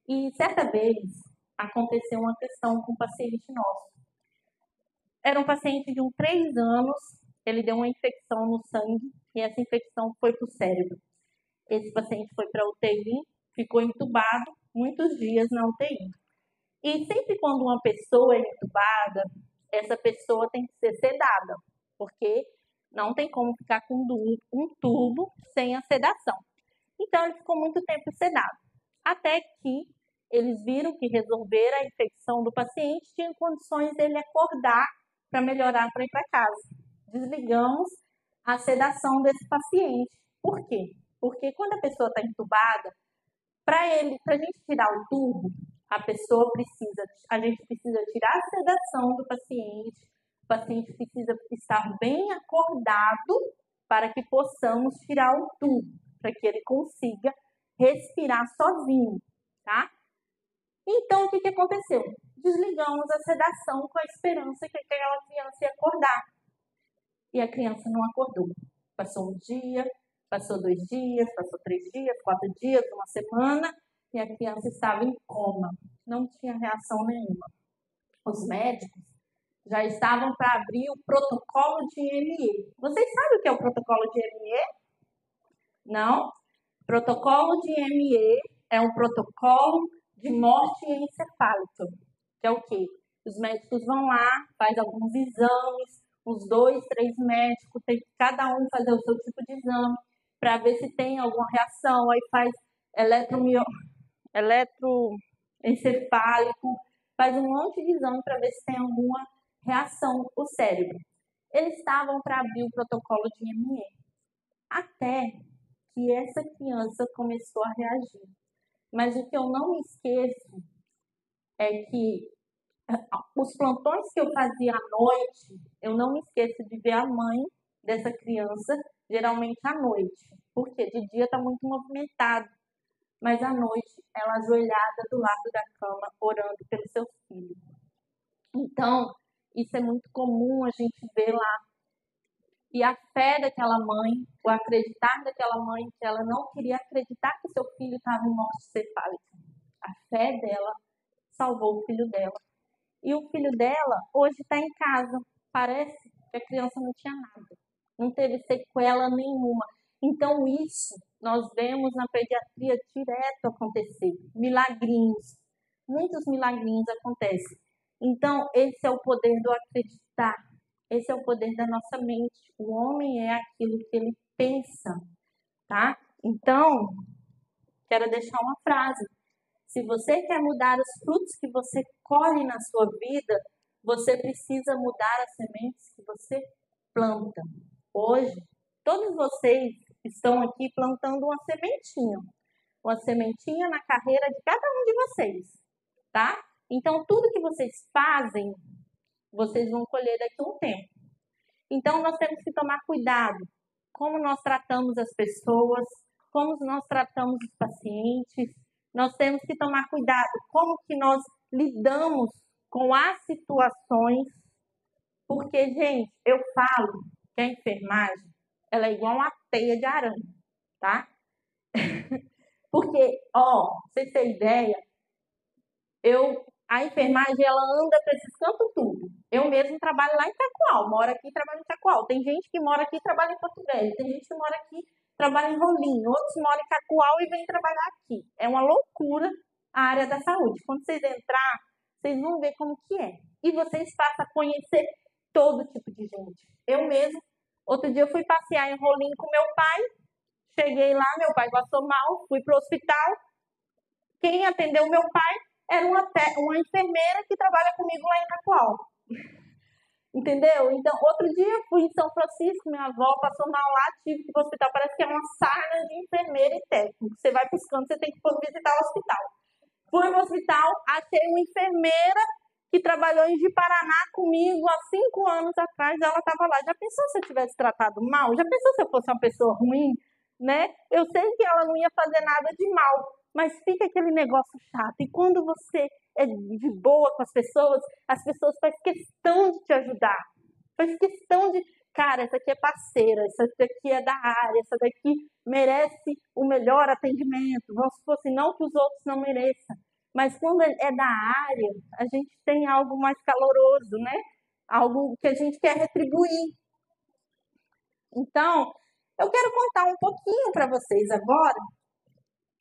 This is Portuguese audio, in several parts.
E certa vez aconteceu uma questão com um paciente nosso. Era um paciente de 3 anos, ele deu uma infecção no sangue e essa infecção foi para o cérebro. Esse paciente foi para a UTI, ficou entubado muitos dias na UTI. E sempre quando uma pessoa é entubada, essa pessoa tem que ser sedada, porque não tem como ficar com um tubo sem a sedação. Então ele ficou muito tempo sedado, até que eles viram que resolver a infecção do paciente tinha condições dele acordar para melhorar para ir para casa. Desligamos a sedação desse paciente. Por quê? Porque quando a pessoa está entubada, para a gente tirar o tubo, a gente precisa tirar a sedação do paciente, o paciente precisa estar bem acordado para que possamos tirar o tubo, para que ele consiga respirar sozinho, tá? Então, o que aconteceu? Desligamos a sedação com a esperança que aquela criança ia acordar. E a criança não acordou. Passou um dia, passou 2 dias, passou 3 dias, 4 dias, uma semana, e a criança estava em coma. Não tinha reação nenhuma. Os médicos já estavam para abrir o protocolo de ME. Vocês sabem o que é o protocolo de ME? Não? Protocolo de ME é um protocolo de morte encefálica, que é o quê? Os médicos vão lá, faz alguns exames, uns 2, 3 médicos, tem que cada um fazer o seu tipo de exame para ver se tem alguma reação, aí faz eletroencefálico, faz um monte de exame para ver se tem alguma reação no cérebro. Eles estavam para abrir o protocolo de ME, até que essa criança começou a reagir. Mas o que eu não me esqueço é que os plantões que eu fazia à noite, eu não me esqueço de ver a mãe dessa criança, geralmente à noite. Porque de dia está muito movimentado, mas à noite ela ajoelhada do lado da cama, orando pelo seu filho. Então, isso é muito comum a gente ver lá. E a fé daquela mãe, o acreditar daquela mãe, que ela não queria acreditar que seu filho estava em morte cefálica. A fé dela salvou o filho dela. E o filho dela hoje está em casa. Parece que a criança não tinha nada. Não teve sequela nenhuma. Então isso nós vemos na pediatria direto acontecer. Milagrinhos. Muitos milagrinhos acontecem. Então esse é o poder do acreditar. Esse é o poder da nossa mente. O homem é aquilo que ele pensa, tá? Então, quero deixar uma frase. Se você quer mudar os frutos que você colhe na sua vida, você precisa mudar as sementes que você planta. Hoje, todos vocês estão aqui plantando uma sementinha na carreira de cada um de vocês, tá? Então, tudo que vocês fazem, vocês vão colher daqui a um tempo. Então, nós temos que tomar cuidado como nós tratamos as pessoas, como nós tratamos os pacientes. Nós temos que tomar cuidado como que nós lidamos com as situações. Porque, gente, eu falo que a enfermagem ela é igual uma teia de aranha, tá? Porque, vocês terem ideia, a enfermagem, ela anda para esses cantos tudo. Eu mesmo trabalho lá em Itacoal, moro aqui e trabalho em Itacoal. Tem gente que mora aqui e trabalha em Porto Velho. Tem gente que mora aqui e trabalha em Rolim. Outros moram em Itacoal e vêm trabalhar aqui. É uma loucura a área da saúde. Quando vocês entrar, vocês vão ver como que é. E vocês passam a conhecer todo tipo de gente. Eu mesmo, outro dia eu fui passear em Rolim com meu pai. Cheguei lá, meu pai passou mal, fui para o hospital. Quem atendeu meu pai era uma enfermeira que trabalha comigo lá em Itacoal. Entendeu? Então, outro dia fui em São Francisco, minha avó passou mal lá, tive que ir para o hospital. Parece que é uma sarna de enfermeira e técnico. Você vai piscando, você tem que visitar o hospital. Fui no hospital, achei uma enfermeira que trabalhou em Ji-Paraná comigo há 5 anos atrás. Ela estava lá. Já pensou se eu tivesse tratado mal? Já pensou se eu fosse uma pessoa ruim? Né? Eu sei que ela não ia fazer nada de mal, mas fica aquele negócio chato. E quando você é de boa com as pessoas fazem questão de te ajudar. Faz questão de, cara, essa aqui é parceira, essa daqui é da área, essa daqui merece o melhor atendimento. Vamos supor assim, não que os outros não mereçam, Mas quando é da área, a gente tem algo mais caloroso, né? Algo que a gente quer retribuir. Então, eu quero contar um pouquinho para vocês agora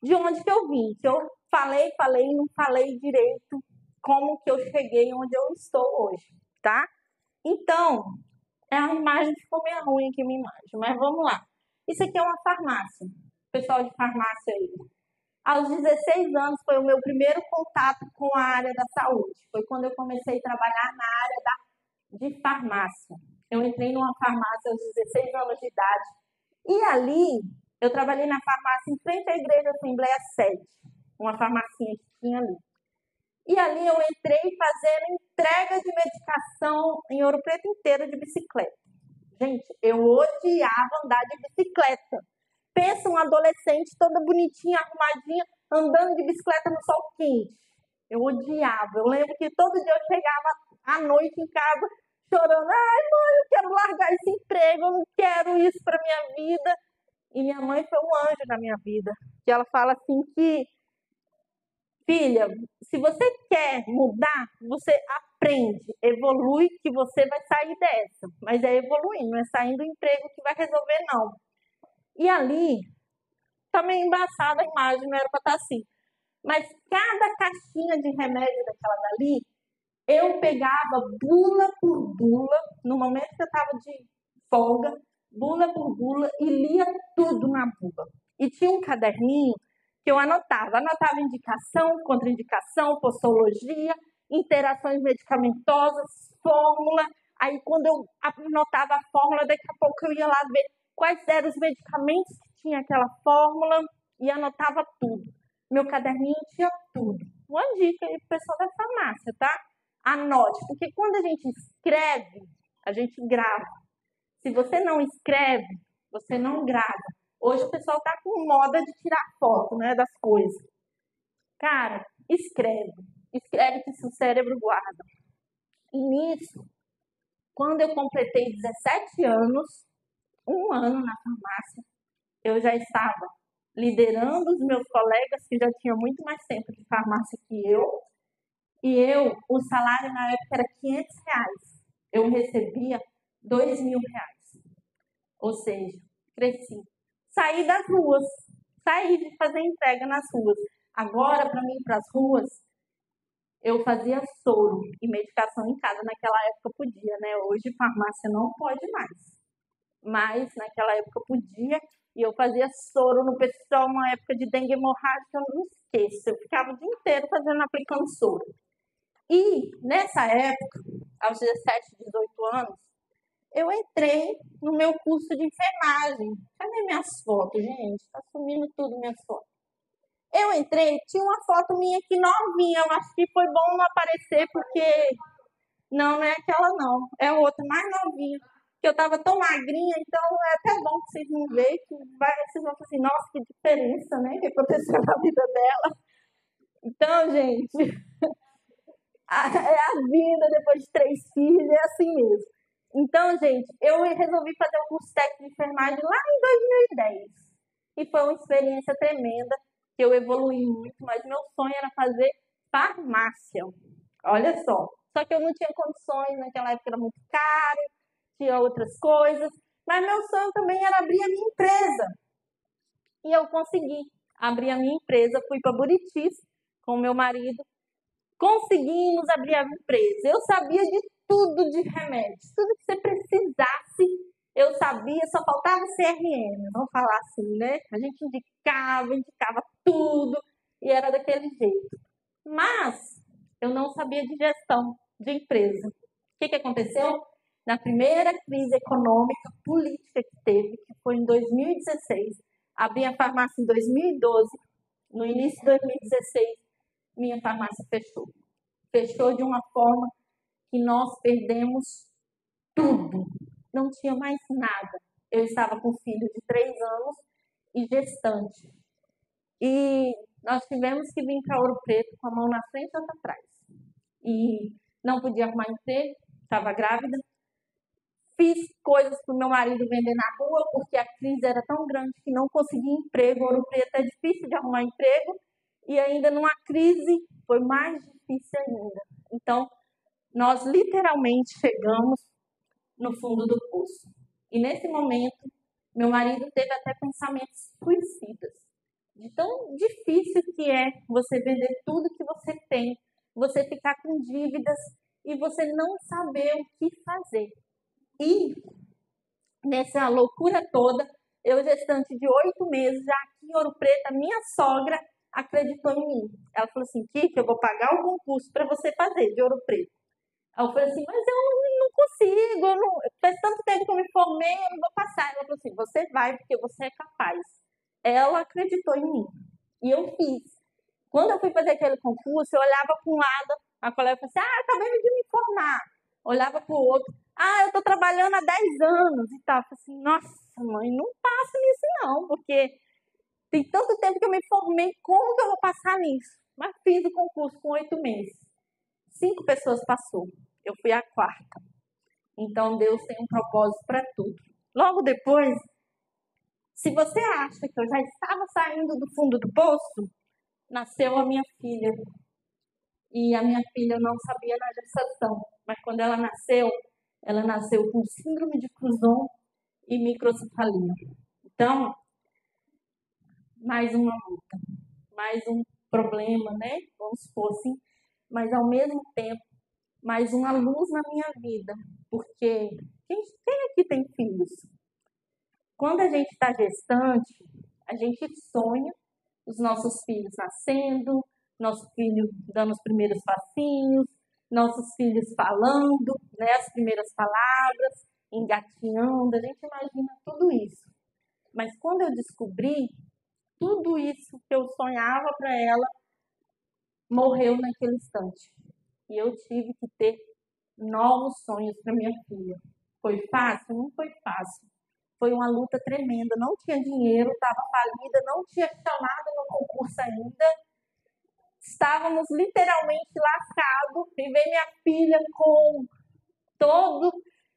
de onde que eu vim. Que eu falei, não falei direito como que eu cheguei onde eu estou hoje, tá? Então, a imagem ficou meio ruim aqui, minha imagem, mas vamos lá. Isso aqui é uma farmácia. Pessoal de farmácia aí. Aos 16 anos foi o meu primeiro contato com a área da saúde. Foi quando eu comecei a trabalhar na área de farmácia. Eu entrei numa farmácia aos 16 anos de idade. E ali, eu trabalhei na farmácia em frente à Igreja Assembleia 7, uma farmacinha que tinha ali. E ali eu entrei fazendo entrega de medicação em Ouro Preto inteiro de bicicleta. Gente, eu odiava andar de bicicleta. Pensa uma adolescente toda bonitinha, arrumadinha, andando de bicicleta no sol quente. Eu odiava. Eu lembro que todo dia eu chegava à noite em casa chorando. Ai, mãe, eu quero largar esse emprego, eu não quero isso para minha vida. E minha mãe foi um anjo na minha vida. Que ela fala assim que, filha, se você quer mudar, você aprende, evolui, que você vai sair dessa. Mas é evoluindo, não é saindo do emprego que vai resolver, não. E ali, tá meio embaçada a imagem, não era para estar assim. Mas cada caixinha de remédio daquela dali, eu pegava bula por bula, no momento que eu estava de folga, bula por bula, e lia tudo na bula. E tinha um caderninho que eu anotava indicação, contraindicação, posologia, interações medicamentosas, fórmula. Aí quando eu anotava a fórmula, daqui a pouco eu ia lá ver quais eram os medicamentos que tinha aquela fórmula e anotava tudo. Meu caderninho tinha tudo. Uma dica aí pro pessoal da farmácia, tá? Anote, porque quando a gente escreve, a gente grava. Se você não escreve, você não grava. Hoje o pessoal tá com moda de tirar foto, né, das coisas. Cara, escreve. Escreve que seu cérebro guarda. E nisso, quando eu completei 17 anos, um ano na farmácia, eu já estava liderando os meus colegas que já tinham muito mais tempo de farmácia que eu. E o salário na época era R$500. Eu recebia R$2.000. Ou seja, cresci. Saí das ruas. Saí de fazer entrega nas ruas. Agora, para mim ir para as ruas, eu fazia soro e medicação em casa. Naquela época podia, né? Hoje farmácia não pode mais. Mas naquela época podia. E eu fazia soro no pessoal, uma época de dengue hemorrágica, eu não esqueço. Eu ficava o dia inteiro aplicando soro. E nessa época, aos 17, 18 anos, eu entrei no meu curso de enfermagem. Cadê minhas fotos, gente? Tá sumindo tudo minhas fotos. Eu entrei, tinha uma foto minha aqui novinha. Eu acho que foi bom não aparecer, porque não é aquela não. É outra, mais novinha. Que eu tava tão magrinha, então é até bom que vocês não vejam, que vocês vão falar assim, nossa, que diferença, né? Que aconteceu na vida dela. Então, gente, é a vida depois de 3 filhos, é assim mesmo. Então, gente, eu resolvi fazer um curso técnico de enfermagem lá em 2010. E foi uma experiência tremenda, que eu evoluí muito, mas meu sonho era fazer farmácia. Olha só. Só que eu não tinha condições, naquela época era muito caro, tinha outras coisas. Mas meu sonho também era abrir a minha empresa. E eu consegui abrir a minha empresa, fui para Buritis com meu marido. Conseguimos abrir a empresa. Eu sabia de tudo de remédios, tudo que você precisasse, eu sabia, só faltava CRM, vamos falar assim, né? A gente indicava tudo e era daquele jeito. Mas eu não sabia de gestão de empresa. O que aconteceu? Na primeira crise econômica, política que teve, que foi em 2016, abri a farmácia em 2012, no início de 2016, minha farmácia fechou. Fechou de uma forma que nós perdemos tudo. Não tinha mais nada. Eu estava com um filho de 3 anos e gestante. E nós tivemos que vir para Ouro Preto com a mão na frente e outra atrás. E não podia arrumar emprego, estava grávida. Fiz coisas para o meu marido vender na rua, porque a crise era tão grande que não conseguia emprego. Ouro Preto é difícil de arrumar emprego. E ainda numa crise foi mais difícil ainda. Então, nós literalmente chegamos no fundo do poço. E nesse momento, meu marido teve até pensamentos suicidas. De tão difícil que é você vender tudo que você tem, você ficar com dívidas e você não saber o que fazer. E nessa loucura toda, eu gestante de 8 meses, já aqui em Ouro Preto, a minha sogra acreditou em mim. Ela falou assim, Kika, eu vou pagar o concurso para você fazer de Ouro Preto. Aí eu falei assim, mas eu não consigo, faz tanto tempo que eu me formei, eu não vou passar. Ela falou assim, você vai porque você é capaz. Ela acreditou em mim. E eu fiz. Quando eu fui fazer aquele concurso, eu olhava para um lado, a colega falou assim, acabei de me formar. Olhava para o outro, eu estou trabalhando há 10 anos e tal. Eu falei assim, nossa mãe, não passo nisso não, porque tem tanto tempo que eu me formei, como que eu vou passar nisso? Mas fiz o concurso com 8 meses. 5 pessoas passou. Eu fui a 4ª. Então, Deus tem um propósito para tudo. Logo depois, se você acha que eu já estava saindo do fundo do poço, nasceu a minha filha. E a minha filha não sabia na gestação. Mas quando ela nasceu com síndrome de Crouzon e microcefalia. Então, mais uma luta, mais um problema, né? Vamos supor assim. Mas ao mesmo tempo, mais uma luz na minha vida. Porque quem aqui tem filhos? Quando a gente está gestante, a gente sonha os nossos filhos nascendo, nosso filho dando os primeiros passinhos, nossos filhos falando, né, as primeiras palavras, engatinhando, a gente imagina tudo isso. Mas quando eu descobri, tudo isso que eu sonhava para ela morreu naquele instante. E eu tive que ter novos sonhos para minha filha. Foi fácil? Não foi fácil. Foi uma luta tremenda. Não tinha dinheiro, estava falida, não tinha chamado no concurso ainda. Estávamos literalmente lascados. E veio minha filha com todo,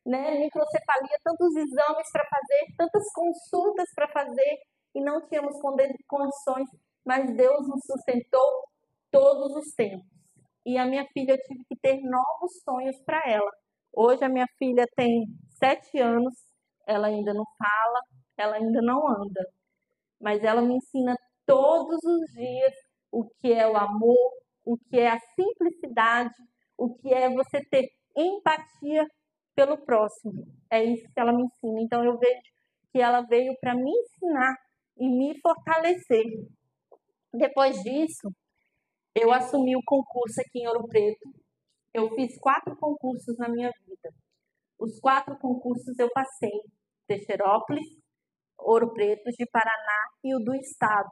microcefalia, tantos exames para fazer, tantas consultas para fazer, e não tínhamos condições, mas Deus nos sustentou todos os tempos. E a minha filha, eu tive que ter novos sonhos para ela. Hoje a minha filha tem 7 anos, ela ainda não fala, ela ainda não anda, mas ela me ensina todos os dias o que é o amor, o que é a simplicidade, o que é você ter empatia pelo próximo. É isso que ela me ensina. Então eu vejo que ela veio para me ensinar e me fortalecer. Depois disso, eu assumi o concurso aqui em Ouro Preto. Eu fiz 4 concursos na minha vida. Os 4 concursos eu passei. Teixeirópolis, Ouro Preto, de Paraná e o do Estado.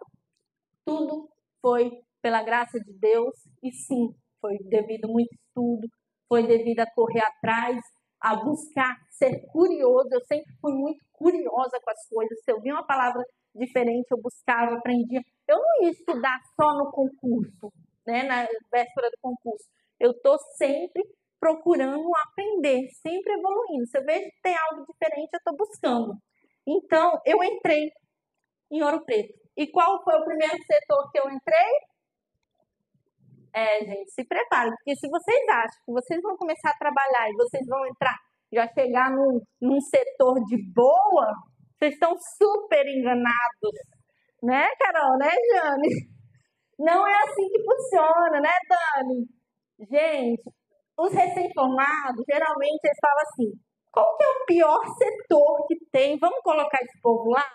Tudo foi pela graça de Deus e sim, foi devido a muito estudo, foi devido a correr atrás, a buscar, ser curioso. Eu sempre fui muito curiosa com as coisas. Se eu via uma palavra diferente, eu buscava, aprendia. Eu não ia estudar só no concurso, na véspera do concurso. Eu estou sempre procurando aprender, sempre evoluindo. Se eu vejo que tem algo diferente, eu estou buscando. Então, eu entrei em Ouro Preto. E qual foi o primeiro setor que eu entrei? Gente, se preparem, porque se vocês acham que vocês vão começar a trabalhar e vocês vão entrar, já chegar num setor de boa, vocês estão super enganados. Né, Carol? Né, Jane? Não é assim que funciona, né, Dani? Gente, os recém-formados, geralmente eles falam assim, qual que é o pior setor que tem? Vamos colocar esse povo lá?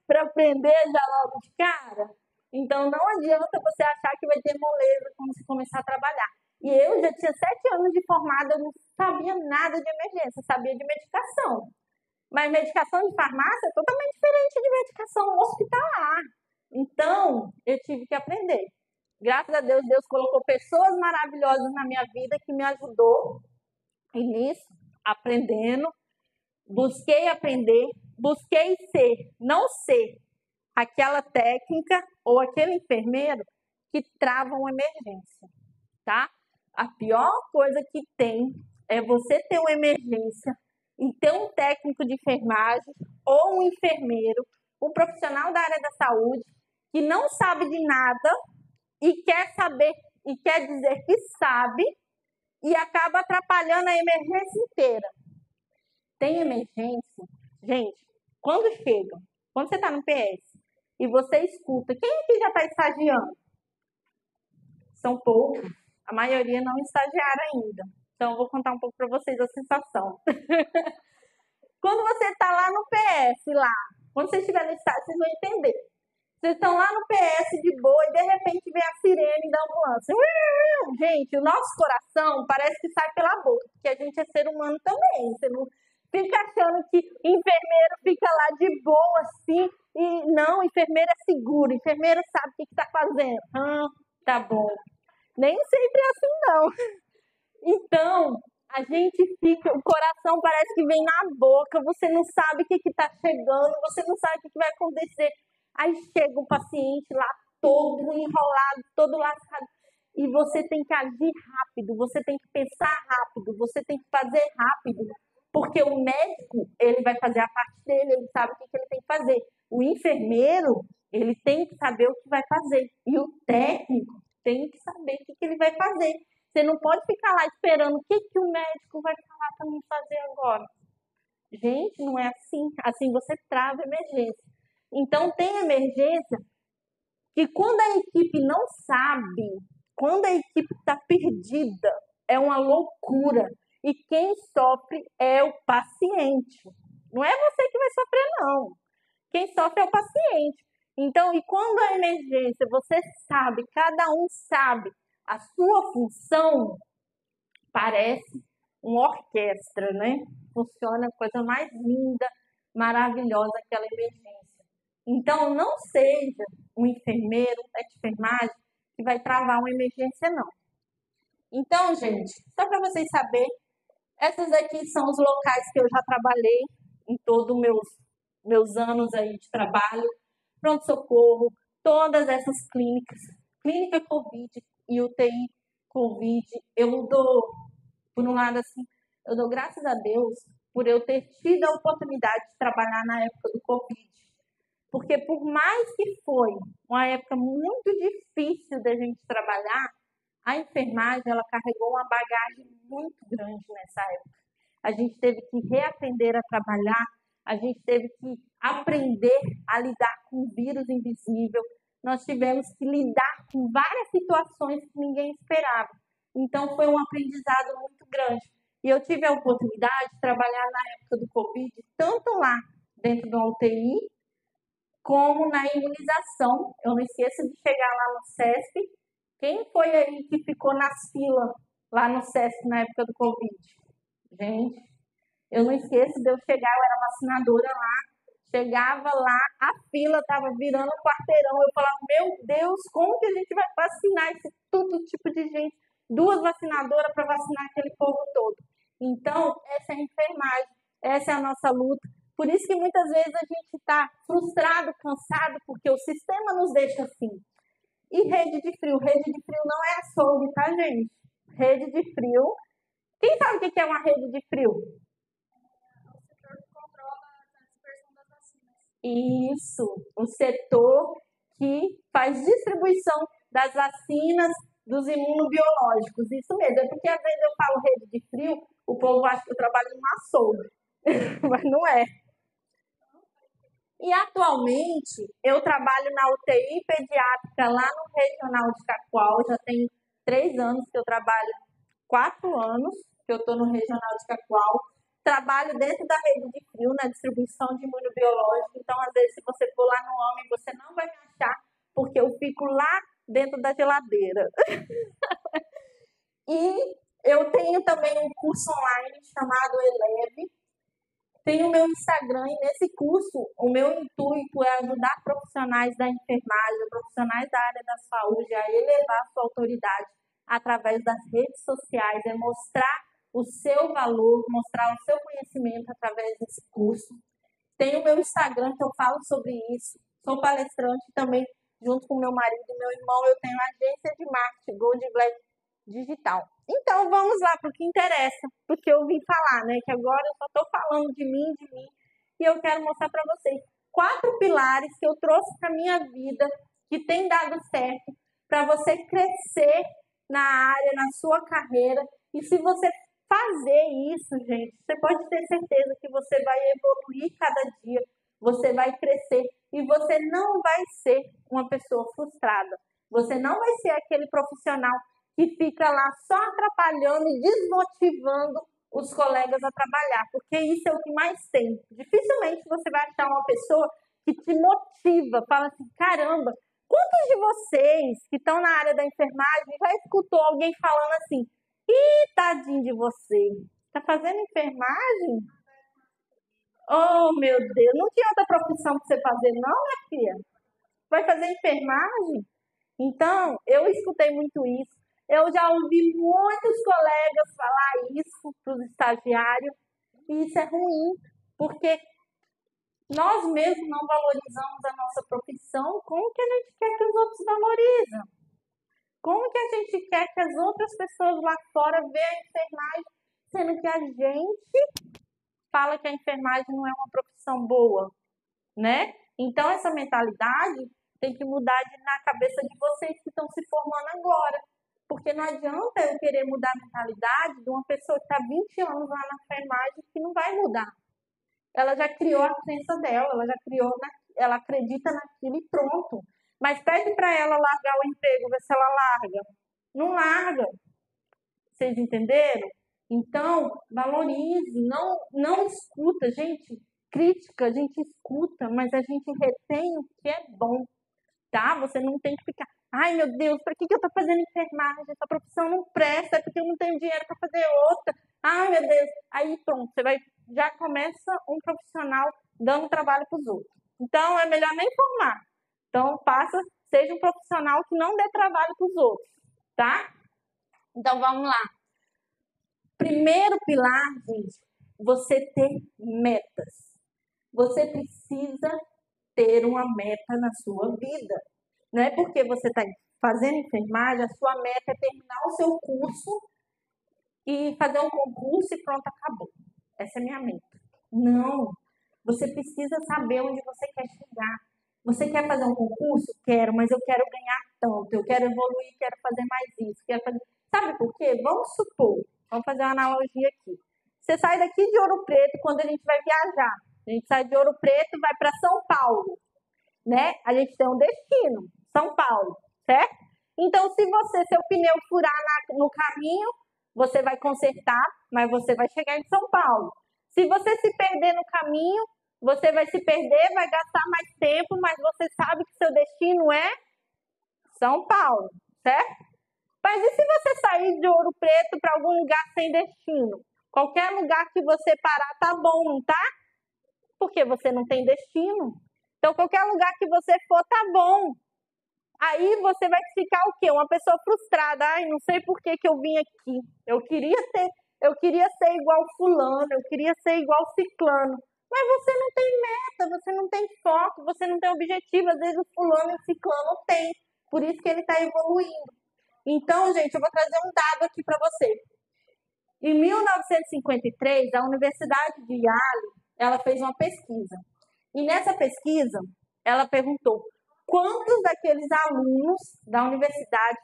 Para aprender já logo de cara? Então, não adianta você achar que vai ter moleza quando você começar a trabalhar. E eu já tinha 7 anos de formada, eu não sabia nada de emergência, sabia de medicação. Mas medicação de farmácia é totalmente diferente de medicação hospitalar. Então, eu tive que aprender. Graças a Deus, Deus colocou pessoas maravilhosas na minha vida que me ajudou. E nisso, aprendendo, busquei aprender, busquei não ser aquela técnica ou aquele enfermeiro que trava uma emergência, tá? A pior coisa que tem é você ter uma emergência e ter um técnico de enfermagem ou um enfermeiro, um profissional da área da saúde que não sabe de nada e quer saber, e quer dizer que sabe, e acaba atrapalhando a emergência inteira. Tem emergência, gente, quando você está no PS e você escuta, quem aqui já está estagiando? São poucos, a maioria não estagiaram ainda. Então, eu vou contar um pouco para vocês a sensação. Quando você está lá no PS, quando você estiver no estádio, vocês vão entender. Vocês estão lá no PS de boa e de repente vem a sirene da ambulância. Gente, o nosso coração parece que sai pela boca, porque a gente é ser humano também. Você não fica achando que enfermeiro fica lá de boa assim, e não, enfermeiro é seguro, enfermeiro sabe o que está fazendo. Tá bom. Nem sempre é assim, não. Então, a gente fica, o coração parece que vem na boca, você não sabe o que está chegando, você não sabe o que vai acontecer. Aí chega o paciente lá todo enrolado, todo lascado, e você tem que agir rápido, você tem que pensar rápido, você tem que fazer rápido, porque o médico, ele vai fazer a parte dele, ele sabe o que ele tem que fazer. O enfermeiro, ele tem que saber o que vai fazer, e o técnico tem que saber o que ele vai fazer. Você não pode ficar lá esperando o que o médico vai falar para mim fazer agora. Gente, não é assim. Assim você trava a emergência. Então, tem emergência que quando a equipe não sabe, quando a equipe está perdida, é uma loucura. E quem sofre é o paciente. Não é você que vai sofrer, não. Quem sofre é o paciente. Então, e quando a emergência, você sabe, cada um sabe a sua função, parece uma orquestra, né? Funciona a coisa mais linda, maravilhosa, aquela emergência. Então, não seja um enfermeiro, um técnico de enfermagem que vai travar uma emergência, não. Então, gente, só para vocês saberem, essas aqui são os locais que eu já trabalhei em todos meus anos aí de trabalho. Pronto-socorro, todas essas clínicas, clínica Covid e UTI Covid, eu dou, por um lado assim, eu dou graças a Deus por eu ter tido a oportunidade de trabalhar na época do Covid. Porque por mais que foi uma época muito difícil da gente trabalhar, a enfermagem, ela carregou uma bagagem muito grande nessa época. A gente teve que reaprender a trabalhar, a gente teve que aprender a lidar com o vírus invisível. Nós tivemos que lidar com várias situações que ninguém esperava. Então, foi um aprendizado muito grande. E eu tive a oportunidade de trabalhar na época do Covid, tanto lá dentro da UTI, como na imunização. Eu não esqueço de chegar lá no SESP. Quem foi aí que ficou nas filas lá no SESP na época do Covid? Gente, eu não esqueço de eu chegar, eu era vacinadora lá, chegava lá, a fila estava virando um quarteirão, eu falava, meu Deus, como que a gente vai vacinar esse todo tipo de gente? 2 vacinadoras para vacinar aquele povo todo. Então, essa é a enfermagem, essa é a nossa luta. Por isso que muitas vezes a gente está frustrado, cansado, porque o sistema nos deixa assim. E rede de frio não é açougue, tá, gente? Rede de frio. Quem sabe o que é uma rede de frio? Isso, o setor que faz distribuição das vacinas, dos imunobiológicos. Isso mesmo, é porque às vezes eu falo rede de frio, o povo acha que eu trabalho numa açougue, mas não é. E atualmente eu trabalho na UTI pediátrica lá no Regional de Cacoal, já tem 3 anos que eu trabalho, 4 anos que eu estou no Regional de Cacoal. Trabalho dentro da rede de frio, na distribuição de imunobiológico. Então, às vezes, se você for lá no homem, você não vai me achar, porque eu fico lá dentro da geladeira. E eu tenho também um curso online chamado Eleve. Tenho o meu Instagram e nesse curso, o meu intuito é ajudar profissionais da enfermagem, profissionais da área da saúde a elevar a sua autoridade através das redes sociais, é mostrar o seu valor, mostrar o seu conhecimento através desse curso. Tenho o meu Instagram que eu falo sobre isso. Sou palestrante também, junto com meu marido e meu irmão. Eu tenho agência de marketing Gold Black Digital. Então, vamos lá para o que interessa, porque eu vim falar, né? Que agora eu só estou falando de mim, e eu quero mostrar para vocês 4 pilares que eu trouxe para minha vida, que tem dado certo, para você crescer na área, na sua carreira. E se você fazer isso, gente, você pode ter certeza que você vai evoluir cada dia, você vai crescer e você não vai ser uma pessoa frustrada. Você não vai ser aquele profissional que fica lá só atrapalhando e desmotivando os colegas a trabalhar, porque isso é o que mais tem. Dificilmente você vai achar uma pessoa que te motiva, fala assim, caramba, quantos de vocês que estão na área da enfermagem já escutou alguém falando assim, ih, tadinho de você, tá fazendo enfermagem? Oh, meu Deus, não tinha outra profissão para você fazer não, minha filha? Vai fazer enfermagem? Então, eu escutei muito isso. Eu já ouvi muitos colegas falar isso para os estagiários, e isso é ruim, porque nós mesmos não valorizamos a nossa profissão. Como que a gente quer que os outros valorizem? Como que a gente quer que as outras pessoas lá fora vejam a enfermagem, sendo que a gente fala que a enfermagem não é uma profissão boa, né? Então, essa mentalidade tem que mudar na cabeça de vocês que estão se formando agora. Porque não adianta eu querer mudar a mentalidade de uma pessoa que está 20 anos lá na enfermagem que não vai mudar. Ela já criou a crença dela, ela já criou, ela acredita naquilo e pronto. Mas pede para ela largar o emprego, ver se ela larga. Não larga. Vocês entenderam? Então, valorize, não escuta, gente. Crítica, a gente escuta, mas a gente retém o que é bom, tá? Você não tem que ficar, ai meu Deus, para que eu tô fazendo enfermagem? Essa profissão não presta, é porque eu não tenho dinheiro para fazer outra. Ai meu Deus, aí pronto, já começa um profissional dando trabalho para os outros. Então, é melhor nem formar. Então, seja um profissional que não dê trabalho para os outros, tá? Então, vamos lá. Primeiro pilar, gente, você ter metas. Você precisa ter uma meta na sua vida. Não é porque você está fazendo enfermagem, a sua meta é terminar o seu curso e fazer um concurso e pronto, acabou. Essa é a minha meta. Não. Você precisa saber onde você quer chegar. Você quer fazer um concurso? Quero, mas eu quero ganhar tanto. Eu quero evoluir, quero fazer mais isso. Sabe por quê? Vamos supor, vamos fazer uma analogia aqui. Você sai daqui de Ouro Preto quando a gente vai viajar. A gente sai de Ouro Preto e vai para São Paulo, né? A gente tem um destino, São Paulo, certo? Então, se seu pneu furar no caminho, você vai consertar, mas você vai chegar em São Paulo. Se você se perder no caminho, você vai se perder, vai gastar mais tempo, mas você sabe que seu destino é São Paulo, certo? Mas e se você sair de Ouro Preto para algum lugar sem destino? Qualquer lugar que você parar tá bom, não tá? Porque você não tem destino. Então, qualquer lugar que você for tá bom. Aí você vai ficar o quê? Uma pessoa frustrada. Ai, não sei por que eu vim aqui. Eu queria ser igual fulano, eu queria ser igual ciclano. Mas você não tem meta, você não tem foco, você não tem objetivo. Às vezes o fulano e o ciclano tem. Por isso que ele está evoluindo. Então, gente, eu vou trazer um dado aqui para você. Em 1953, a Universidade de Yale, ela fez uma pesquisa. E nessa pesquisa, ela perguntou quantos daqueles alunos da universidade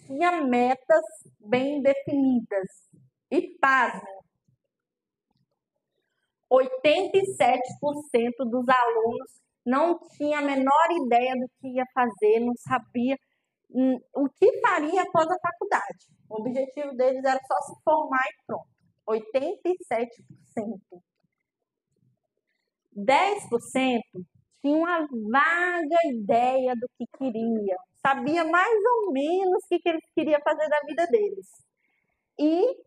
tinham metas bem definidas. E pasmem, 87% dos alunos não tinha a menor ideia do que ia fazer, não sabia o que faria após a faculdade. O objetivo deles era só se formar e pronto. 87%. 10% tinha uma vaga ideia do que queria. Sabia mais ou menos o que eles queriam fazer da vida deles. E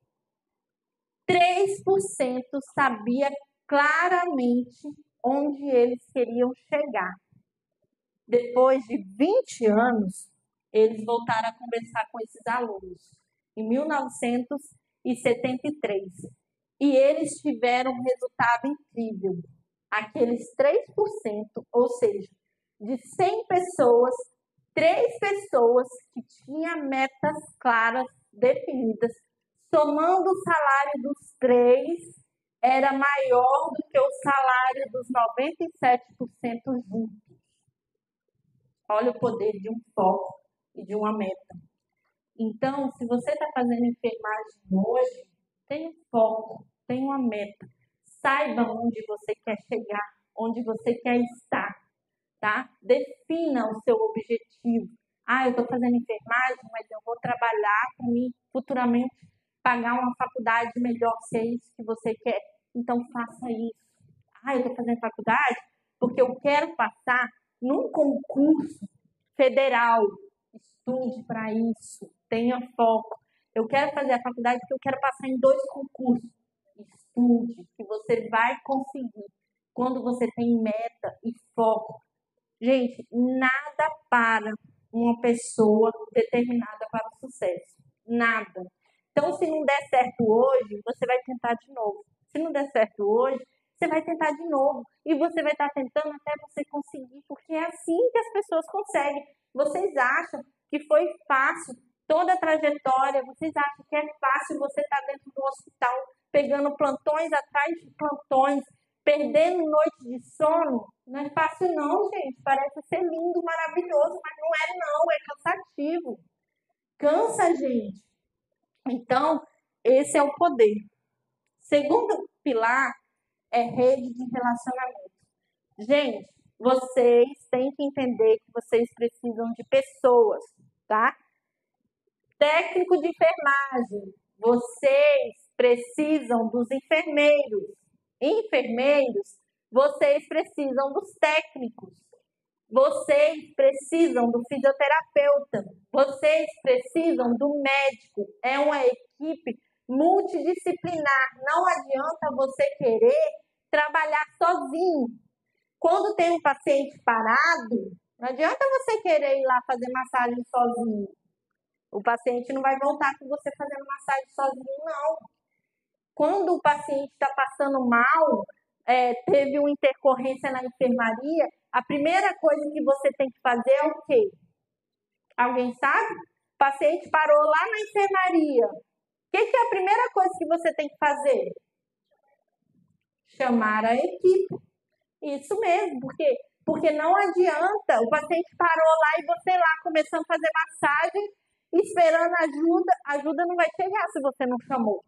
3% sabia claramente onde eles queriam chegar. Depois de 20 anos, eles voltaram a conversar com esses alunos, em 1973. E eles tiveram um resultado incrível. Aqueles 3%, ou seja, de 100 pessoas, 3 pessoas que tinham metas claras, definidas, somando o salário dos 3, era maior do que o salário dos 97% juntos. Olha o poder de um foco, e de uma meta. Então, se você está fazendo enfermagem hoje, tenha foco, tenha uma meta. Saiba onde você quer chegar, onde você quer estar, tá? Defina o seu objetivo. Eu estou fazendo enfermagem, mas eu vou trabalhar para mim futuramente pagar uma faculdade melhor, se é isso que você quer. Então, faça isso. Eu estou fazendo faculdade porque eu quero passar num concurso federal. Estude para isso, tenha foco. Eu quero fazer a faculdade porque eu quero passar em 2 concursos. Estude, que você vai conseguir. Quando você tem meta e foco. Gente, nada para uma pessoa determinada para o sucesso. Nada. Então, se não der certo hoje, você vai tentar de novo. Se não der certo hoje, você vai tentar de novo. E você vai estar tentando até você conseguir, porque é assim que as pessoas conseguem. Vocês acham que foi fácil toda a trajetória? Vocês acham que é fácil você estar dentro do hospital, pegando plantões atrás de plantões, perdendo noites de sono? Não é fácil não, gente. Parece ser lindo, maravilhoso, mas não é não, é cansativo. Cansa, gente. Então, esse é o poder. Segundo pilar é rede de relacionamento. Gente, vocês têm que entender que vocês precisam de pessoas, tá? Técnico de enfermagem, vocês precisam dos enfermeiros. Enfermeiros, vocês precisam dos técnicos. Vocês precisam do fisioterapeuta. Vocês precisam do médico. É uma equipe multidisciplinar. Não adianta você querer trabalhar sozinho. Quando tem um paciente parado, não adianta você querer ir lá fazer massagem sozinho. O paciente não vai voltar com você fazendo massagem sozinho, não. Quando o paciente está passando mal, teve uma intercorrência na enfermaria, a primeira coisa que você tem que fazer é o quê? Alguém sabe? O paciente parou lá na enfermaria. O que é a primeira coisa que você tem que fazer? Chamar a equipe. Isso mesmo, porque não adianta, o paciente parou lá e você lá começando a fazer massagem, esperando ajuda, a ajuda não vai chegar se você não chamou.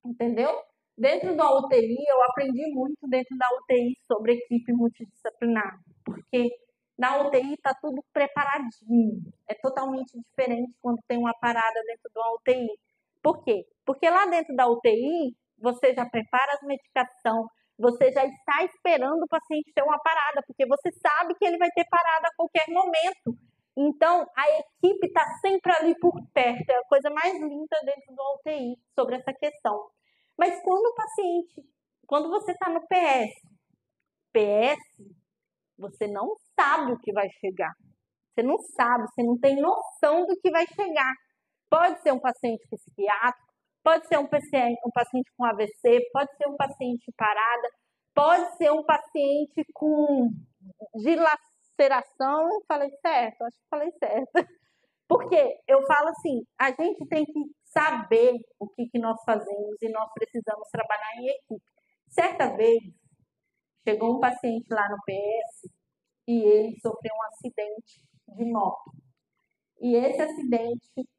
Entendeu? Dentro da UTI, eu aprendi muito dentro da UTI sobre equipe multidisciplinar, porque na UTI está tudo preparadinho, é totalmente diferente quando tem uma parada dentro de uma UTI. Por quê? Porque lá dentro da UTI, você já prepara as medicações, você já está esperando o paciente ter uma parada, porque você sabe que ele vai ter parada a qualquer momento. Então, a equipe está sempre ali por perto, é a coisa mais linda dentro do UTI sobre essa questão. Mas quando você está no PS, você não sabe o que vai chegar. Você não sabe, você não tem noção do que vai chegar. Pode ser um paciente psiquiátrico, pode ser um paciente com AVC, pode ser um paciente parada, pode ser um paciente com dilaceração. Falei certo? Acho que falei certo. Porque eu falo assim, a gente tem que saber o que nós fazemos e nós precisamos trabalhar em equipe. Certa vez, chegou um paciente lá no PS e ele sofreu um acidente de moto. E esse acidente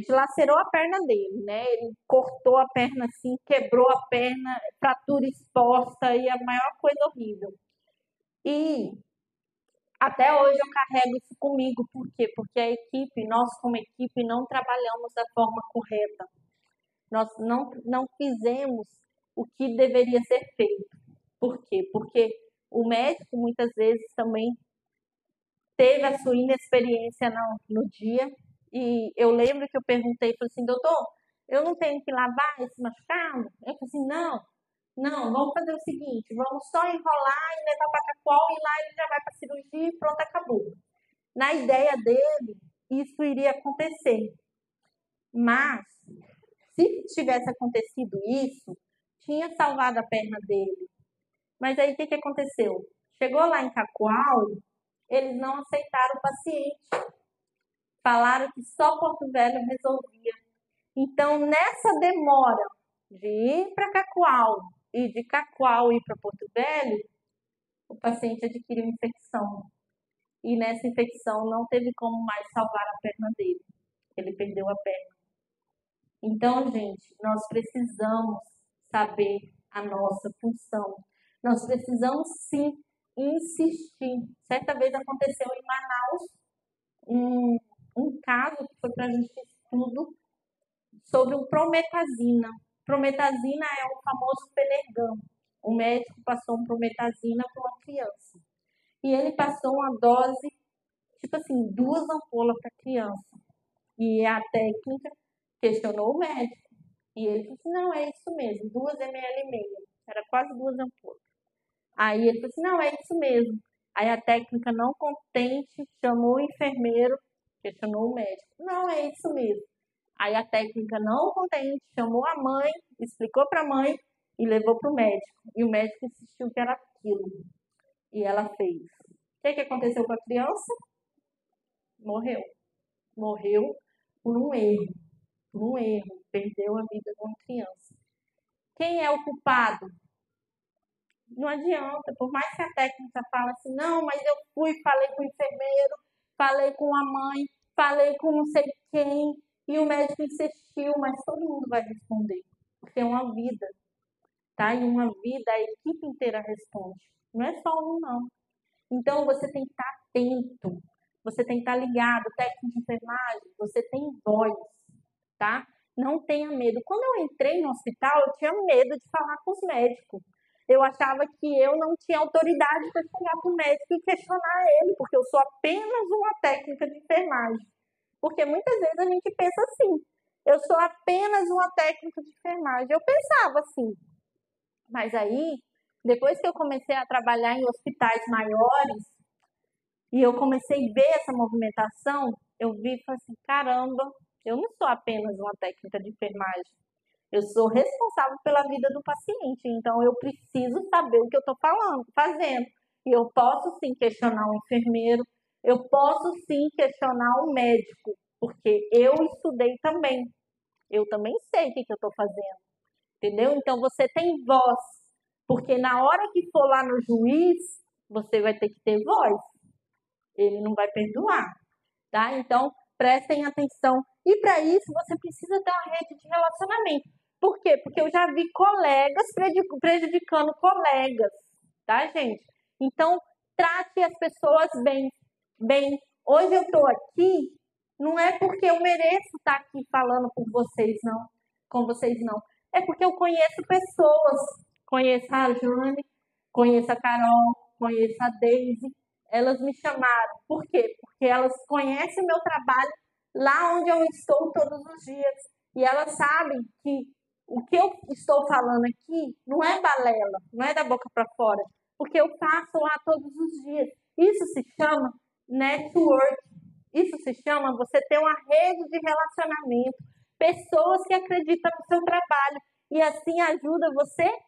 dilacerou a perna dele, né? Ele cortou a perna assim, quebrou a perna, fratura exposta e a maior coisa horrível. E até hoje eu carrego isso comigo. Por quê? Porque a equipe, nós como equipe, não trabalhamos da forma correta. Nós não fizemos o que deveria ser feito. Por quê? Porque o médico, muitas vezes, também teve a sua inexperiência no dia. E eu lembro que eu perguntei, falei assim, doutor, eu não tenho que lavar esse machucado? Ele falou assim, não, vamos fazer o seguinte, vamos só enrolar e levar para Cacoal e lá ele já vai para a cirurgia e pronto, acabou. Na ideia dele, isso iria acontecer. Mas, se tivesse acontecido isso, tinha salvado a perna dele. Mas aí o que aconteceu? Chegou lá em Cacoal, eles não aceitaram o paciente. Falaram que só Porto Velho resolvia. Então, nessa demora de ir para Cacoal e de Cacoal ir para Porto Velho, o paciente adquiriu infecção. e nessa infecção não teve como mais salvar a perna dele. Ele perdeu a perna. Então, gente, nós precisamos saber a nossa função. Nós precisamos sim insistir. Certa vez aconteceu em Manaus um caso que foi para a justiça estudo sobre o prometazina. Prometazina é o famoso Penergan. O médico passou um prometazina para uma criança. E ele passou uma dose, tipo assim, 2 ampolas para a criança. E a técnica questionou o médico. E ele disse, não, é isso mesmo, 2 ml e meia. Era quase 2 ampolas. Aí ele disse, não, é isso mesmo. Aí a técnica, não contente, chamou o enfermeiro, questionou o médico. Não, é isso mesmo. Aí a técnica, não contente, chamou a mãe, explicou para a mãe e levou para o médico. E o médico insistiu que era aquilo. E ela fez. O que aconteceu com a criança? Morreu. Morreu por um erro. Por um erro. Perdeu a vida de uma criança. Quem é o culpado? Não adianta. Por mais que a técnica fale assim, não, mas eu fui, falei com o enfermeiro, falei com a mãe, falei com não sei quem, e o médico insistiu, mas todo mundo vai responder. Porque é uma vida. Tá? E uma vida, a equipe inteira responde. Não é só um, não. Então, você tem que estar atento, você tem que estar ligado, técnico de enfermagem, você tem voz, tá? Não tenha medo. Quando eu entrei no hospital, eu tinha medo de falar com os médicos. Eu achava que eu não tinha autoridade para chegar para o médico e questionar ele, porque eu sou apenas uma técnica de enfermagem. Porque muitas vezes a gente pensa assim, eu sou apenas uma técnica de enfermagem. Eu pensava assim, mas aí, depois que eu comecei a trabalhar em hospitais maiores, e eu comecei a ver essa movimentação, eu vi e falei assim, caramba, eu não sou apenas uma técnica de enfermagem. Eu sou responsável pela vida do paciente, então eu preciso saber o que eu estou fazendo. E eu posso sim questionar o enfermeiro, eu posso sim questionar o médico, porque eu estudei também. Eu também sei o que eu estou fazendo. Entendeu? Então você tem voz, porque na hora que for lá no juiz, você vai ter que ter voz. Ele não vai perdoar, tá? Então prestem atenção. E para isso você precisa ter uma rede de relacionamento. Por quê? Porque eu já vi colegas prejudicando colegas, tá, gente? Então trate as pessoas bem. Hoje eu estou aqui, não é porque eu mereço estar aqui falando com vocês, não. É porque eu conheço pessoas. Conheço a Jane, conheço a Carol, conheço a Deise. Elas me chamaram. Por quê? Porque elas conhecem o meu trabalho lá onde eu estou todos os dias. E elas sabem que o que eu estou falando aqui não é balela, não é da boca para fora. Porque eu faço lá todos os dias. Isso se chama network. Isso se chama você ter uma rede de relacionamento. Pessoas que acreditam no seu trabalho. E assim ajuda você a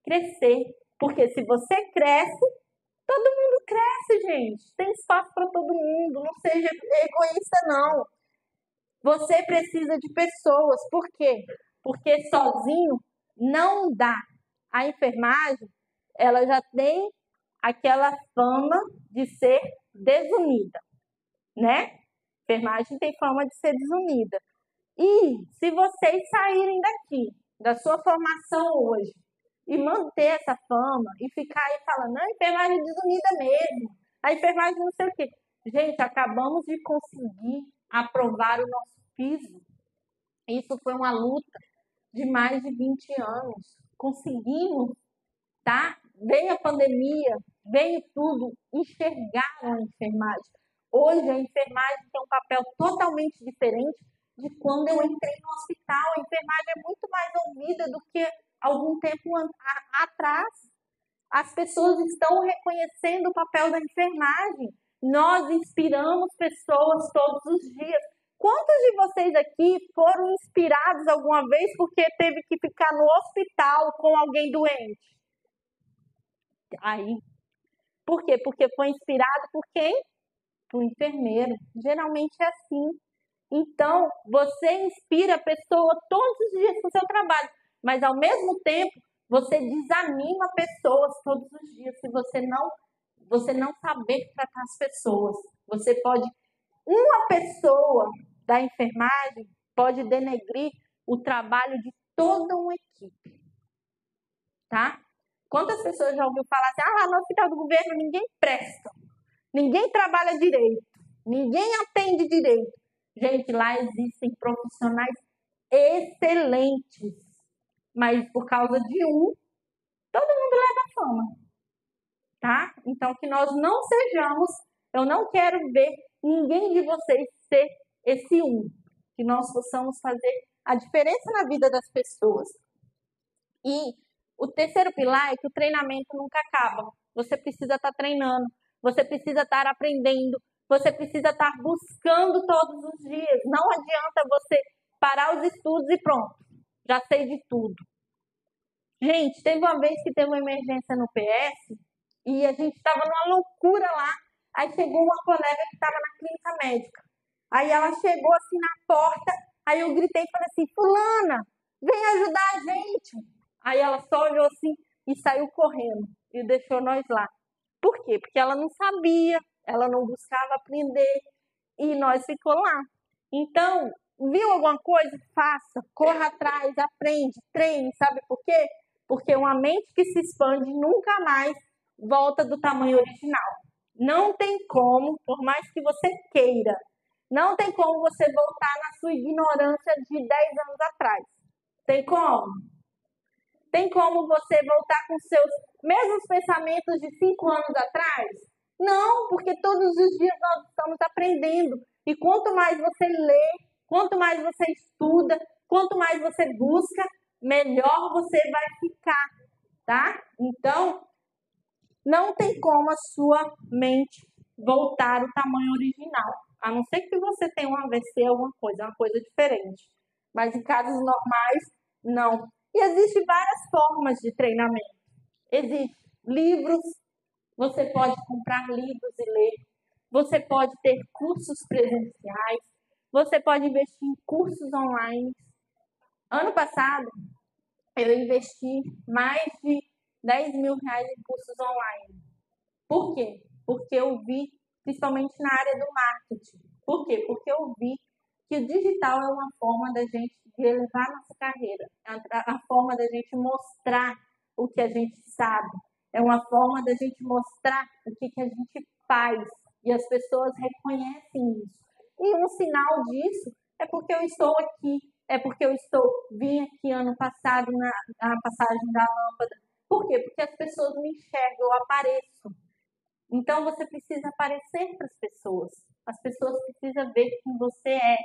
crescer. Porque se você cresce, todo mundo cresce, gente. Tem espaço para todo mundo. Não seja egoísta, não. Você precisa de pessoas. Por quê? Porque sozinho não dá. A enfermagem, ela já tem aquela fama de ser desunida, né? A enfermagem tem fama de ser desunida. E se vocês saírem daqui, da sua formação hoje, e manter essa fama, e ficar aí falando, não, a enfermagem é desunida mesmo, a enfermagem não sei o quê. Gente, acabamos de conseguir aprovar o nosso piso. Isso foi uma luta de mais de 20 anos. Conseguimos, tá? Veio a pandemia, veio tudo, enxergaram a enfermagem. Hoje a enfermagem tem um papel totalmente diferente de quando eu entrei no hospital. A enfermagem é muito mais ouvida do que algum tempo atrás. As pessoas estão reconhecendo o papel da enfermagem. Nós inspiramos pessoas todos os dias. Quantos de vocês aqui foram inspirados alguma vez porque teve que ficar no hospital com alguém doente? Aí. Por quê? Porque foi inspirado por quem? Por enfermeiro. Geralmente é assim. Então, você inspira a pessoa todos os dias com o seu trabalho, mas ao mesmo tempo, você desanima pessoas todos os dias se você não você não saber tratar as pessoas. Uma pessoa da enfermagem pode denegrir o trabalho de toda uma equipe, tá? Quantas pessoas já ouviu falar assim, lá no hospital do governo ninguém presta, ninguém trabalha direito, ninguém atende direito. Gente, lá existem profissionais excelentes, mas por causa de todo mundo leva fama, tá? Então, que nós não sejamos, eu não quero ver ninguém de vocês ser esse que nós possamos fazer a diferença na vida das pessoas. E o terceiro pilar é que o treinamento nunca acaba. Você precisa estar treinando, você precisa estar aprendendo, você precisa estar buscando todos os dias. Não adianta você parar os estudos e pronto, já sei de tudo. Gente, teve uma vez que teve uma emergência no PS e a gente estava numa loucura lá. Aí chegou uma colega que estava na clínica médica. Aí ela chegou assim na porta, aí eu gritei e falei assim, fulana, vem ajudar a gente. Aí ela só olhou assim e saiu correndo e deixou nós lá. Por quê? Porque ela não sabia, ela não buscava aprender e nós ficou lá. Então, viu alguma coisa? Faça, corra atrás, aprende, treine. Sabe por quê? Porque uma mente que se expande nunca mais volta do tamanho original. Não tem como, por mais que você queira, não tem como você voltar na sua ignorância de 10 anos atrás. Tem como? Tem como você voltar com seus mesmos pensamentos de 5 anos atrás? Não, porque todos os dias nós estamos aprendendo. E quanto mais você lê, quanto mais você estuda, quanto mais você busca, melhor você vai ficar, tá? Então, não tem como a sua mente voltar ao tamanho original. A não ser que você tenha um AVC, alguma coisa, uma coisa diferente. Mas em casos normais, não. E existem várias formas de treinamento. Existem livros, você pode comprar livros e ler. Você pode ter cursos presenciais. Você pode investir em cursos online. Ano passado, eu investi mais de 10 mil reais em cursos online. Por quê? Porque eu vi, principalmente na área do marketing. Por quê? Porque eu vi que o digital é uma forma da gente elevar nossa carreira. É a forma da gente mostrar o que a gente sabe. É uma forma da gente mostrar o que a gente faz. E as pessoas reconhecem isso. E um sinal disso é porque eu estou aqui. É porque vim aqui ano passado na passagem da lâmpada. Por quê? Porque as pessoas me enxergam, eu apareço. Então, você precisa aparecer para as pessoas. As pessoas precisam ver quem você é.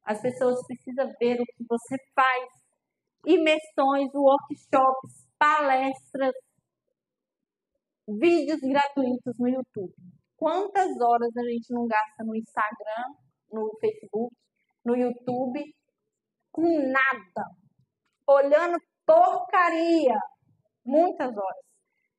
As pessoas precisam ver o que você faz. Imersões, workshops, palestras, vídeos gratuitos no YouTube. Quantas horas a gente não gasta no Instagram, no Facebook, no YouTube, com nada. Olhando porcaria. Muitas horas.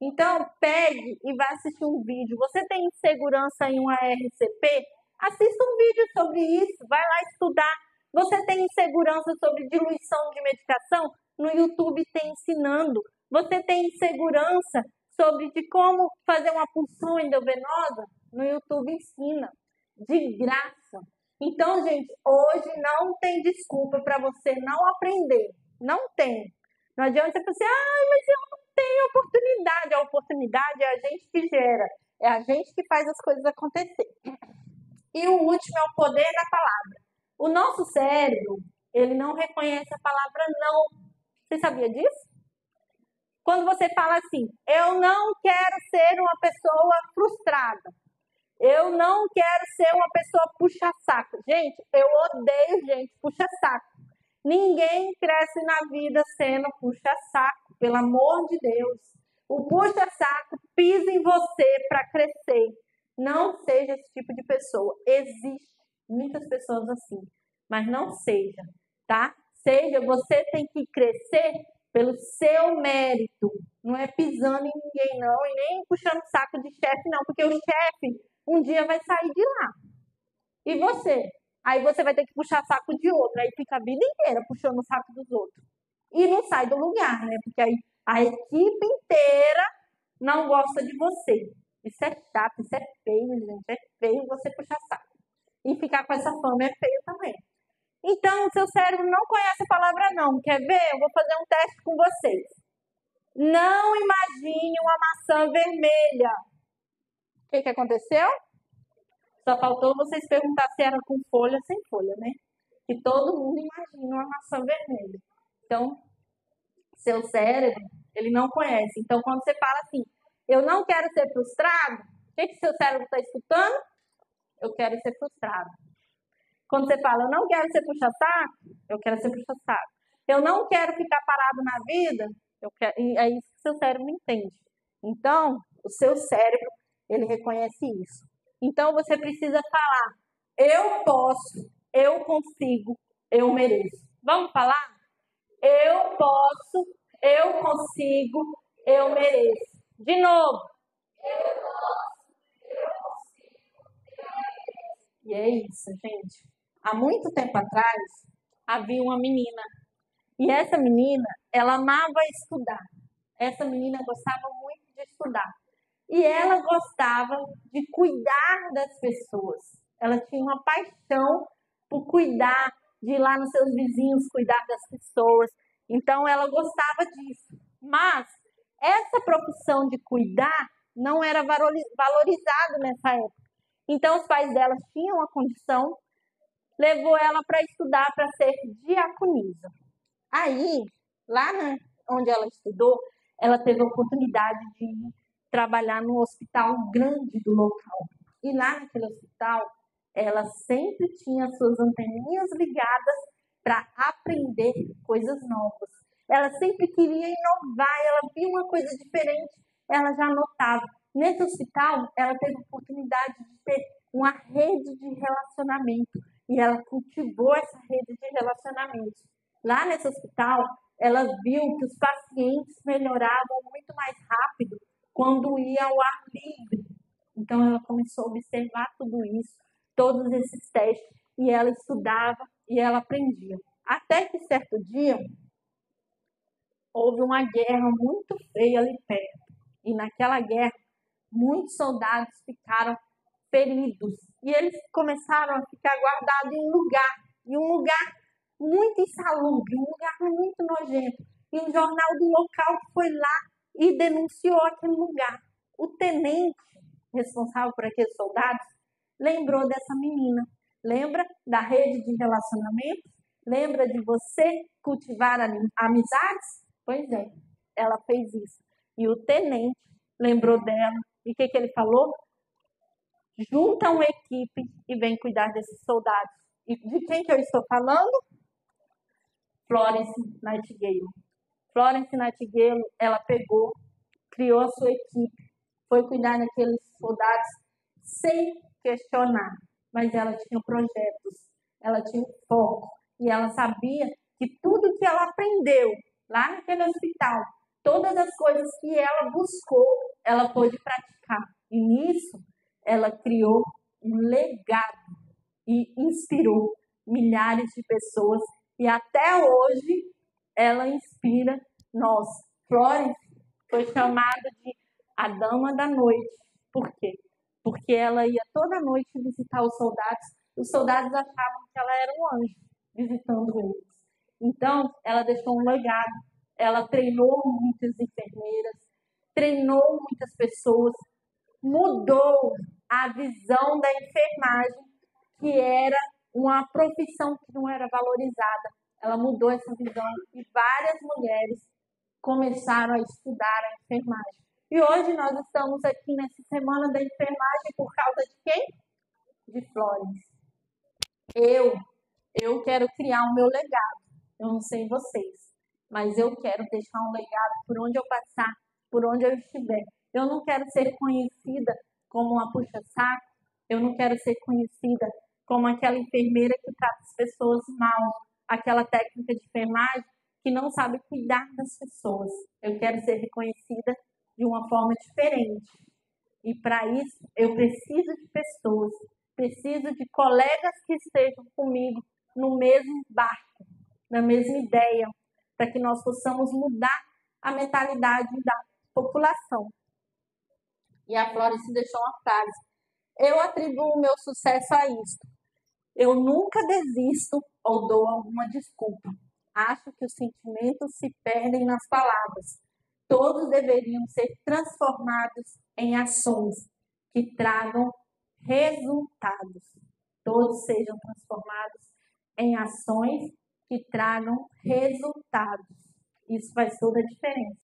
Então, pegue e vá assistir um vídeo. Você tem insegurança em uma RCP? Assista um vídeo sobre isso. Vai lá estudar. Você tem insegurança sobre diluição de medicação? No YouTube tem ensinando. Você tem insegurança sobre de como fazer uma punção endovenosa? No YouTube ensina. De graça. Então, gente, hoje não tem desculpa para você não aprender. Não tem. Não adianta você pensar, mas eu não tenho oportunidade. A oportunidade é a gente que gera. É a gente que faz as coisas acontecer. E o último é o poder da palavra. O nosso cérebro, ele não reconhece a palavra não. Você sabia disso? Quando você fala assim, eu não quero ser uma pessoa frustrada. Eu não quero ser uma pessoa puxa-saco. Gente, eu odeio gente puxa-saco. Ninguém cresce na vida sendo puxa-saco, pelo amor de Deus. O puxa-saco pisa em você para crescer. Não seja esse tipo de pessoa. Existem muitas pessoas assim, mas não seja, tá? Você tem que crescer pelo seu mérito. Não é pisando em ninguém, não, e nem puxando saco de chefe, não, porque o chefe um dia vai sair de lá. E você? Aí você vai ter que puxar saco de outro. Aí fica a vida inteira puxando o saco dos outros. E não sai do lugar, né? Porque aí a equipe inteira não gosta de você. Isso é chato, isso é feio, gente. É feio você puxar saco. E ficar com essa fama é feio também. Então, o seu cérebro não conhece a palavra não. Quer ver? Eu vou fazer um teste com vocês. Não imagine uma maçã vermelha. O que aconteceu? Só faltou vocês perguntar se era com folha ou sem folha, né? Que todo mundo imagina uma maçã vermelha. Então, seu cérebro, ele não conhece. Então, quando você fala assim, eu não quero ser frustrado, o que seu cérebro está escutando? Eu quero ser frustrado. Quando você fala, eu não quero ser puxa-saco, eu quero ser puxa-saco. Eu não quero ficar parado na vida, e é isso que seu cérebro entende. Então, o seu cérebro, ele reconhece isso. Então, você precisa falar, eu posso, eu consigo, eu mereço. Vamos falar? Eu posso, eu consigo, eu mereço. De novo. Eu posso, eu consigo, eu mereço. E é isso, gente. Há muito tempo atrás, havia uma menina. E essa menina, ela amava estudar. Essa menina gostava muito de estudar. E ela gostava de cuidar das pessoas. Ela tinha uma paixão por cuidar, de ir lá nos seus vizinhos, cuidar das pessoas. Então, ela gostava disso. Mas, essa profissão de cuidar não era valorizada nessa época. Então, os pais dela tinham a condição, levou ela para estudar para ser diaconisa. Aí, lá onde ela estudou, ela teve a oportunidade de trabalhar no hospital grande do local. E lá naquele hospital, ela sempre tinha suas anteninhas ligadas para aprender coisas novas. Ela sempre queria inovar, ela via uma coisa diferente, ela já notava. Nesse hospital, ela teve a oportunidade de ter uma rede de relacionamento e ela cultivou essa rede de relacionamentos. Lá nesse hospital, ela viu que os pacientes melhoravam muito mais rápido quando ia ao ar livre. Então, ela começou a observar tudo isso, todos esses testes, e ela estudava e ela aprendia. Até que certo dia, houve uma guerra muito feia ali perto. E naquela guerra, muitos soldados ficaram feridos. E eles começaram a ficar guardados em um lugar muito insalubre, um lugar muito nojento. E um jornal do local foi lá e denunciou aquele lugar. O tenente responsável por aqueles soldados lembrou dessa menina. Lembra da rede de relacionamentos? Lembra de você cultivar amizades? Pois é, ela fez isso. E o tenente lembrou dela. E o que ele falou? Junta uma equipe e vem cuidar desses soldados. E de quem que eu estou falando? Florence Nightingale. Florence Nightingale, ela pegou, criou a sua equipe, foi cuidar daqueles soldados sem questionar. Mas ela tinha projetos, ela tinha foco. E ela sabia que tudo que ela aprendeu lá naquele hospital, todas as coisas que ela buscou, ela pôde praticar. E nisso, ela criou um legado e inspirou milhares de pessoas. E até hoje, ela inspira nós. Florence foi chamada de a Dama da Noite. Por quê? Porque ela ia toda noite visitar os soldados. Os soldados achavam que ela era um anjo visitando eles. Então, ela deixou um legado. Ela treinou muitas enfermeiras, treinou muitas pessoas, mudou a visão da enfermagem, que era uma profissão que não era valorizada. Ela mudou essa visão e várias mulheres começaram a estudar a enfermagem. E hoje nós estamos aqui nessa semana da enfermagem por causa de quem? De Florence. Eu quero criar o meu legado. Eu não sei vocês, mas eu quero deixar um legado por onde eu passar, por onde eu estiver. Eu não quero ser conhecida como uma puxa-saco. Eu não quero ser conhecida como aquela enfermeira que trata as pessoas mal, aquela técnica de enfermagem que não sabe cuidar das pessoas. Eu quero ser reconhecida de uma forma diferente. E para isso, eu preciso de pessoas, preciso de colegas que estejam comigo no mesmo barco, na mesma ideia, para que nós possamos mudar a mentalidade da população. E a Florence deixou uma frase. Eu atribuo o meu sucesso a isto. Eu nunca desisto ou dou alguma desculpa. Acho que os sentimentos se perdem nas palavras. Todos deveriam ser transformados em ações que tragam resultados. Todos sejam transformados em ações que tragam resultados. Isso faz toda a diferença.